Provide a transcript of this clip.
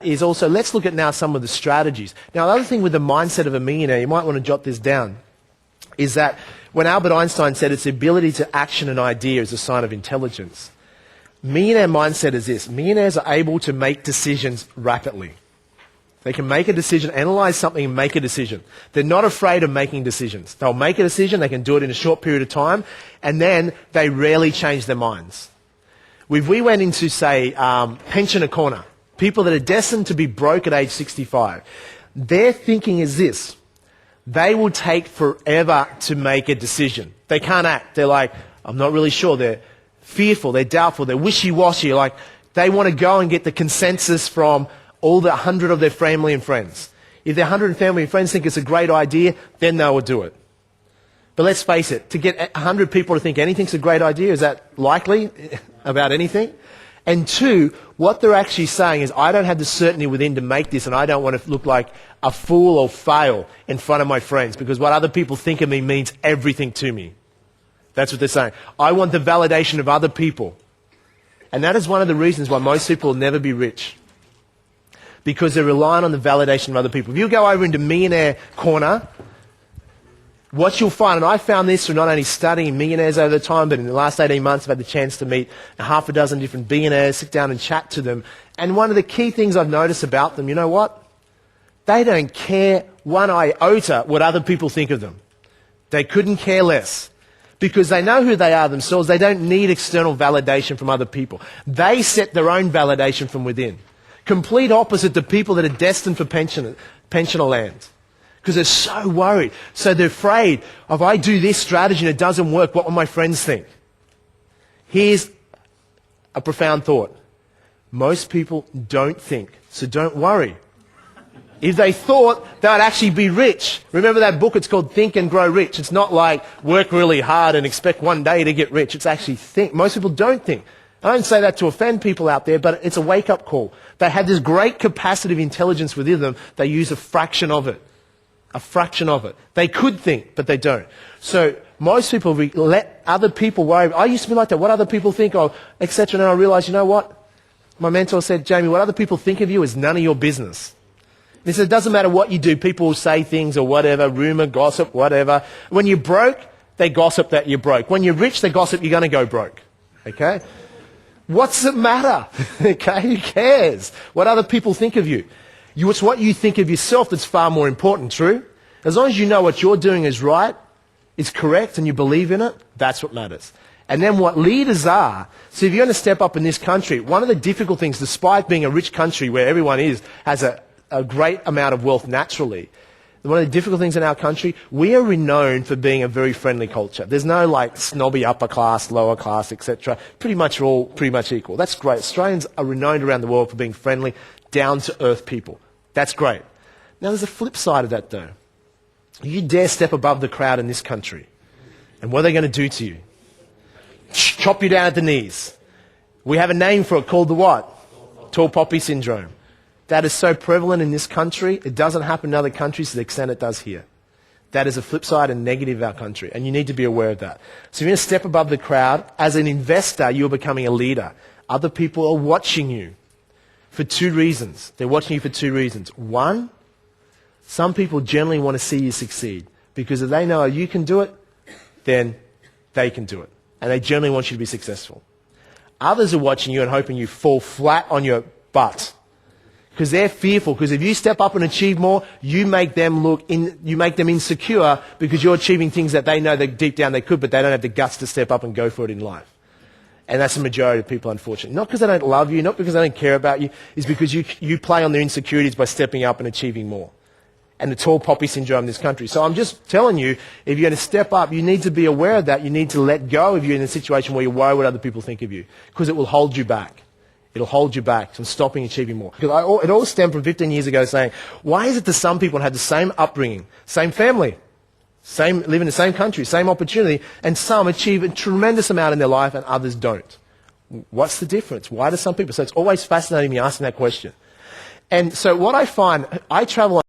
Is also, let's look at now some of the strategies. Now, the other thing with the mindset of a millionaire, you might want to jot this down, is that when Albert Einstein said it's the ability to action an idea is a sign of intelligence, millionaire mindset is this. Millionaires are able to make decisions rapidly. They can make a decision, analyze something and make a decision. They're not afraid of making decisions. They'll make a decision, they can do it in a short period of time, and then they rarely change their minds. If we went into, say, pensioner corner, people that are destined to be broke at age 65, their thinking is this. They will take forever to make a decision. They can't act. They're like, I'm not really sure. They're fearful. They're doubtful. They're wishy-washy. Like, they want to go and get the consensus from all the 100 of their family and friends. If their 100 family and friends think it's a great idea, then they will do it. But let's face it, to get 100 people to think anything's a great idea, is that likely about anything? And two, what they're actually saying is, I don't have the certainty within to make this, and I don't want to look like a fool or fail in front of my friends, because what other people think of me means everything to me. That's what they're saying. I want the validation of other people. And that is one of the reasons why most people will never be rich, because they're relying on the validation of other people. If you go over into Millionaire Corner, what you'll find, and I found this through not only studying millionaires over the time, but in the last 18 months I've had the chance to meet half a dozen different billionaires, sit down and chat to them. And one of the key things I've noticed about them, you know what? They don't care one iota what other people think of them. They couldn't care less. Because they know who they are themselves. They don't need external validation from other people. They set their own validation from within. Complete opposite to people that are destined for pensioner land. Because they're so worried. So they're afraid, if I do this strategy and it doesn't work, what will my friends think? Here's a profound thought. Most people don't think, so don't worry. If they thought, they would actually be rich. Remember that book? It's called Think and Grow Rich. It's not like work really hard and expect one day to get rich. It's actually think. Most people don't think. I don't say that to offend people out there, but it's a wake-up call. They have this great capacity of intelligence within them. They use a fraction of it. A fraction of it. They could think, but they don't. So most people let other people worry. I used to be like that. What other people think of, etc. And I realized, you know what? My mentor said, Jamie, what other people think of you is none of your business. He said, it doesn't matter what you do. People will say things or whatever, rumor, gossip, whatever. When you're broke, they gossip that you're broke. When you're rich, they gossip you're going to go broke. Okay? What's it matter? Okay? Who cares what other people think of you? It's what you think of yourself that's far more important, true? As long as you know what you're doing is right, is correct, and you believe in it, that's what matters. And then what leaders are, so if you're going to step up in this country, one of the difficult things, despite being a rich country where everyone has a great amount of wealth naturally, one of the difficult things in our country, we are renowned for being a very friendly culture. There's no like snobby upper class, lower class, etc. Pretty much all pretty much equal. That's great. Australians are renowned around the world for being friendly, down-to-earth people. That's great. Now there's a flip side of that though. You dare step above the crowd in this country, and what are they going to do to you? Chop you down at the knees. We have a name for it called the what? Tall poppy syndrome. That is so prevalent in this country. It doesn't happen in other countries to the extent it does here. That is a flip side and negative of our country, and you need to be aware of that. So if you're going to step above the crowd, as an investor, you're becoming a leader. Other people are watching you for two reasons. They're watching you for two reasons. One, some people generally want to see you succeed, because if they know you can do it, then they can do it. And they generally want you to be successful. Others are watching you and hoping you fall flat on your butt, because they're fearful. Because if you step up and achieve more, you make them insecure, because you're achieving things that they know that deep down they could, but they don't have the guts to step up and go for it in life. And that's the majority of people, unfortunately. Not because they don't love you, not because they don't care about you, it's because you play on their insecurities by stepping up and achieving more. And the tall poppy syndrome in this country. So I'm just telling you, if you're going to step up, you need to be aware of that. You need to let go if you're in a situation where you worry what other people think of you, because it will hold you back. It'll hold you back from stopping achieving more. Because it all stemmed from 15 years ago saying, why is it that some people have the same upbringing, same family, live in the same country, same opportunity, and some achieve a tremendous amount in their life and others don't? What's the difference? Why do some people? So it's always fascinating me asking that question. And so what I find, I travel